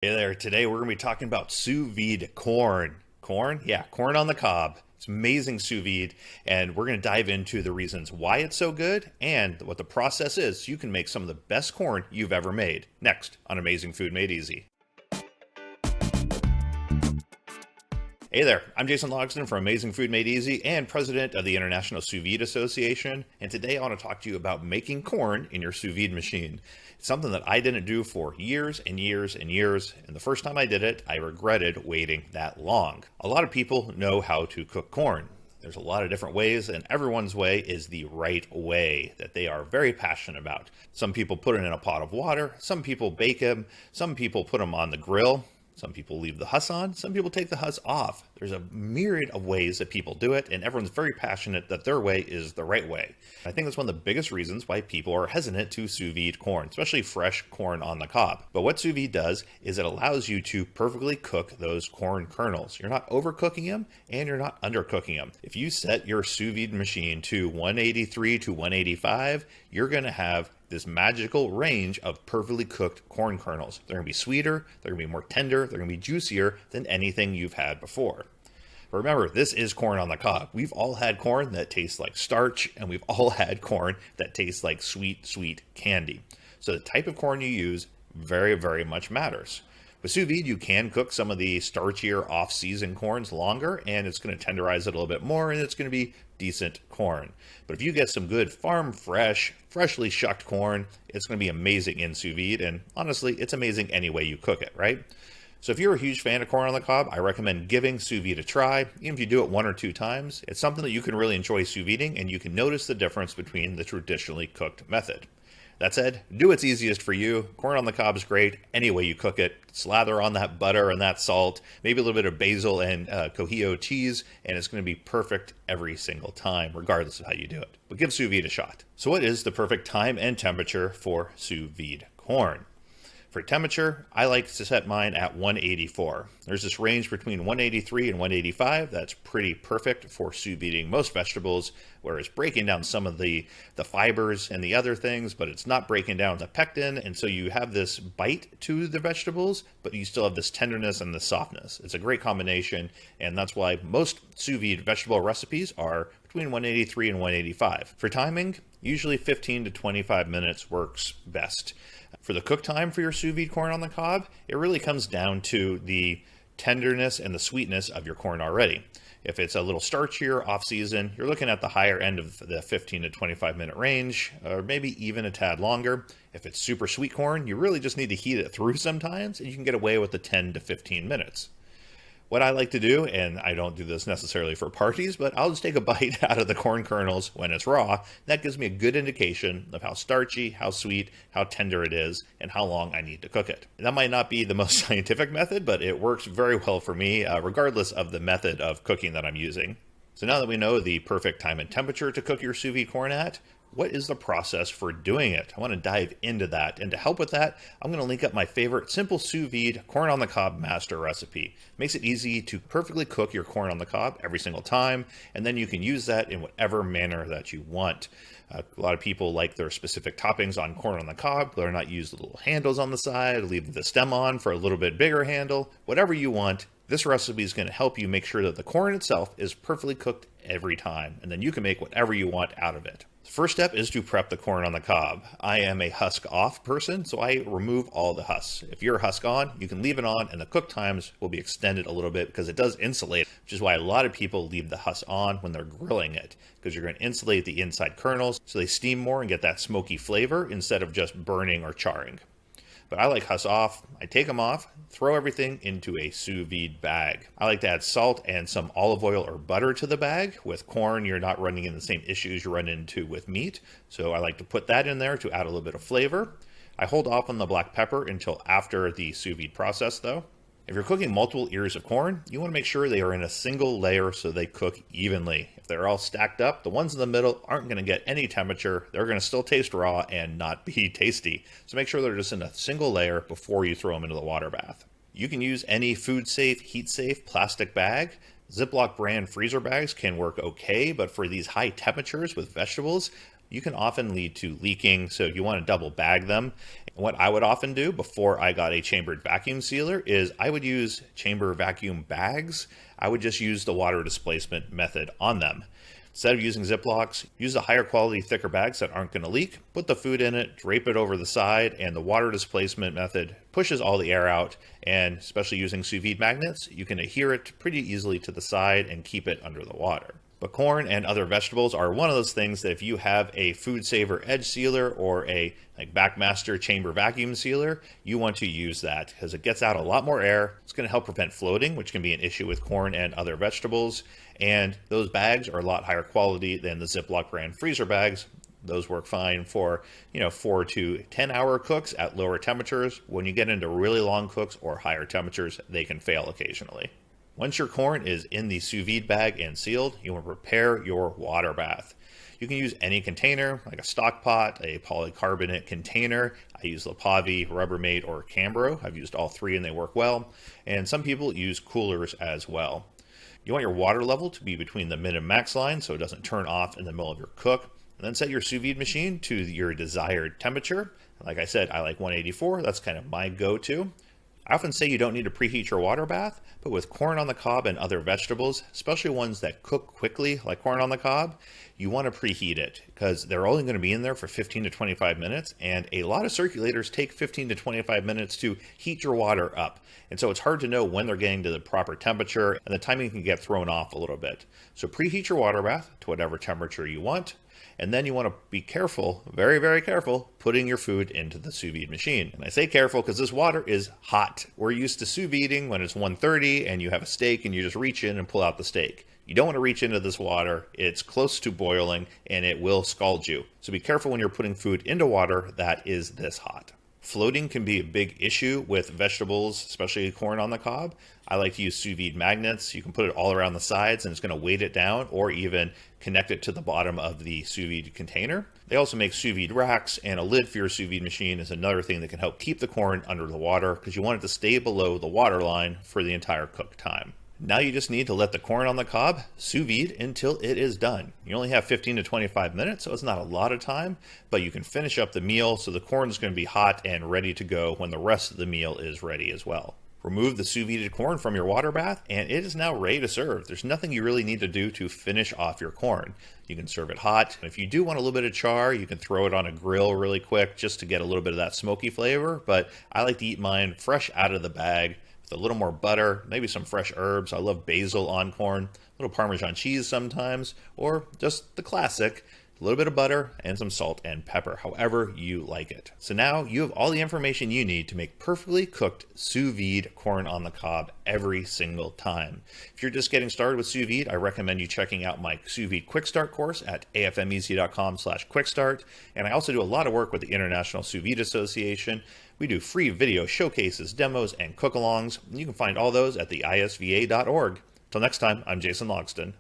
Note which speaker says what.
Speaker 1: Hey there, today we're going to be talking about sous vide corn. Corn? Yeah, corn on the cob. It's amazing sous vide, and we're going to dive into the reasons why it's so good and what the process is so you can make some of the best corn you've ever made. Next on Amazing Food Made Easy. Hey there, I'm Jason Logston from Amazing Food Made Easy and president of the International Sous Vide Association. And today I want to talk to you about making corn in your sous vide machine. It's something that I didn't do for years and years and years. And the first time I did it, I regretted waiting that long. A lot of people know how to cook corn. There's a lot of different ways, and everyone's way is the right way that they are very passionate about. Some people put it in a pot of water, some people bake them, some people put them on the grill. Some people leave the husk on, some people take the husk off. There's a myriad of ways that people do it, and everyone's very passionate that their way is the right way. I think that's one of the biggest reasons why people are hesitant to sous vide corn, especially fresh corn on the cob. But what sous vide does is it allows you to perfectly cook those corn kernels. You're not overcooking them, and you're not undercooking them. If you set your sous vide machine to 183 to 185, you're going to have this magical range of perfectly cooked corn kernels. They're going to be sweeter, they're going to be more tender, they're going to be juicier than anything you've had before. But remember, this is corn on the cob. We've all had corn that tastes like starch, and we've all had corn that tastes like sweet, sweet candy. So the type of corn you use very, very much matters. With sous vide, you can cook some of the starchier off-season corns longer, and it's going to tenderize it a little bit more, and it's going to be decent corn. But if you get some good farm fresh, freshly shucked corn, it's going to be amazing in sous vide, and honestly, it's amazing any way you cook it, right? So if you're a huge fan of corn on the cob, I recommend giving sous vide a try. Even if you do it 1 or 2 times, it's something that you can really enjoy sous viding, and you can notice the difference between the traditionally cooked method. That said, do what's easiest for you. Corn on the cob is great any way you cook it. Slather on that butter and that salt, maybe a little bit of basil and cojito cheese, and it's going to be perfect every single time, regardless of how you do it. But give sous vide a shot. So what is the perfect time and temperature for sous vide corn? For temperature, I like to set mine at 184. There's this range between 183 and 185. That's pretty perfect for sous videing most vegetables, where it's breaking down some of the fibers and the other things, but it's not breaking down the pectin, and so you have this bite to the vegetables, but you still have this tenderness and the softness. It's a great combination, and that's why most sous vide vegetable recipes are between 183 and 185. For timing, usually 15 to 25 minutes works best. For the cook time for your sous vide corn on the cob, it really comes down to the tenderness and the sweetness of your corn already. If it's a little starchier off season, you're looking at the higher end of the 15 to 25 minute range, or maybe even a tad longer. If it's super sweet corn, you really just need to heat it through sometimes, and you can get away with the 10 to 15 minutes. What I like to do, and I don't do this necessarily for parties, but I'll just take a bite out of the corn kernels when it's raw. That gives me a good indication of how starchy, how sweet, how tender it is, and how long I need to cook it. That might not be the most scientific method, but it works very well for me, regardless of the method of cooking that I'm using. So now that we know the perfect time and temperature to cook your sous vide corn at, what is the process for doing it? I want to dive into that. And to help with that, I'm going to link up my favorite simple sous vide corn on the cob master recipe. It makes it easy to perfectly cook your corn on the cob every single time, and then you can use that in whatever manner that you want. A lot of people like their specific toppings on corn on the cob. They're not use the little handles on the side, leave the stem on for a little bit bigger handle. Whatever you want, this recipe is going to help you make sure that the corn itself is perfectly cooked every time, and then you can make whatever you want out of it. The first step is to prep the corn on the cob. I am a husk off person, so I remove all the husks. If you're husk on, you can leave it on, and the cook times will be extended a little bit because it does insulate, which is why a lot of people leave the husk on when they're grilling it, because you're going to insulate the inside kernels so they steam more and get that smoky flavor instead of just burning or charring. But I like husk off. I take them off, throw everything into a sous vide bag. I like to add salt and some olive oil or butter to the bag. With corn, you're not running into the same issues you run into with meat, so I like to put that in there to add a little bit of flavor. I hold off on the black pepper until after the sous vide process though. If you're cooking multiple ears of corn, you want to make sure they are in a single layer so they cook evenly. If they're all stacked up, the ones in the middle aren't going to get any temperature. They're going to still taste raw and not be tasty. So make sure they're just in a single layer before you throw them into the water bath. You can use any food safe, heat safe plastic bag. Ziploc brand freezer bags can work okay, but for these high temperatures with vegetables, you can often lead to leaking, so you want to double bag them. What I would often do before I got a chambered vacuum sealer is I would use chamber vacuum bags. I would just use the water displacement method on them. Instead of using Ziplocs, use the higher quality, thicker bags that aren't going to leak, put the food in it, drape it over the side, and the water displacement method pushes all the air out, and especially using sous vide magnets, you can adhere it pretty easily to the side and keep it under the water. But corn and other vegetables are one of those things that if you have a Food Saver edge sealer or a Backmaster chamber vacuum sealer, you want to use that because it gets out a lot more air. It's going to help prevent floating, which can be an issue with corn and other vegetables. And those bags are a lot higher quality than the Ziploc brand freezer bags. Those work fine for 4 to 10 hour cooks at lower temperatures. When you get into really long cooks or higher temperatures, they can fail occasionally. Once your corn is in the sous vide bag and sealed, you want to prepare your water bath. You can use any container, like a stock pot, a polycarbonate container. I use Lapavi, Rubbermaid, or Cambro. I've used all three and they work well. And some people use coolers as well. You want your water level to be between the min and max line so it doesn't turn off in the middle of your cook. And then set your sous vide machine to your desired temperature. Like I said, I like 184. That's kind of my go-to. I often say you don't need to preheat your water bath, but with corn on the cob and other vegetables, especially ones that cook quickly, like corn on the cob, you want to preheat it because they're only going to be in there for 15 to 25 minutes, and a lot of circulators take 15 to 25 minutes to heat your water up. And so it's hard to know when they're getting to the proper temperature, and the timing can get thrown off a little bit. So preheat your water bath to whatever temperature you want. And then you want to be careful, very, very careful, putting your food into the sous vide machine. And I say careful because this water is hot. We're used to sous videing when it's 130 and you have a steak and you just reach in and pull out the steak. You don't want to reach into this water. It's close to boiling and it will scald you. So be careful when you're putting food into water that is this hot. Floating can be a big issue with vegetables, especially corn on the cob. I like to use sous vide magnets. You can put it all around the sides and it's going to weight it down, or even connect it to the bottom of the sous vide container. They also make sous vide racks, and a lid for your sous vide machine is another thing that can help keep the corn under the water because you want it to stay below the water line for the entire cook time. Now you just need to let the corn on the cob sous vide until it is done. You only have 15 to 25 minutes, so it's not a lot of time, but you can finish up the meal so the corn is going to be hot and ready to go when the rest of the meal is ready as well. Remove the sous vide corn from your water bath and it is now ready to serve. There's nothing you really need to do to finish off your corn. You can serve it hot. If you do want a little bit of char, you can throw it on a grill really quick just to get a little bit of that smoky flavor, but I like to eat mine fresh out of the bag. A little more butter, maybe some fresh herbs. I love basil on corn, a little Parmesan cheese sometimes, or just the classic, a little bit of butter and some salt and pepper, however you like it. So now you have all the information you need to make perfectly cooked sous vide corn on the cob every single time. If you're just getting started with sous vide, I recommend you checking out my sous vide quick start course at afmeasy.com/quickstart. And I also do a lot of work with the International Sous Vide Association. We do free video showcases, demos, and cook-alongs. You can find all those at the isva.org. Till next time, I'm Jason Logston.